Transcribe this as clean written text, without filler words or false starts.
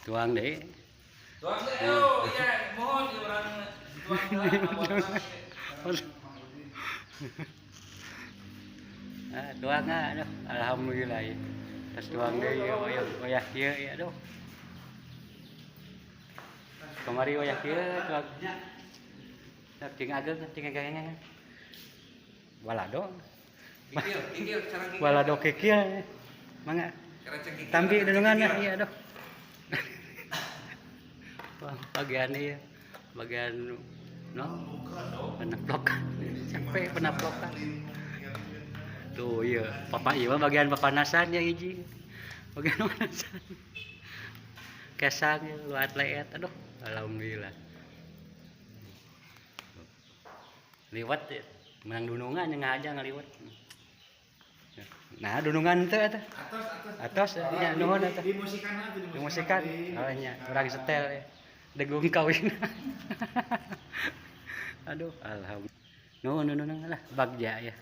Tuang deh. Tuang deh, oh iya, mohon ya orang tuang Tuang aduh, alhamdulillah ya. Terus tuang deh, wayah kieu ya aduh. Kemari wayah kieu tuang. Cing ageng, cing ageng. Walado. Kikil, cara kikil. Walado kikil. Mangga. Tambi denungan ya, iya aduh. Bagian ini bagian no penaplok sampai penaplokan tuh iya papa iya bagian papanasan ya hiji bagian papanasan kesang lu atlet aduh alhamdulillah liwat ya menang dunungan yang aja ngaliwat nah dunungan itu atas ya nuhun eta di musikan nya orang setel ya degung kawin aduh alhamdulillah nuhun lah bagja ya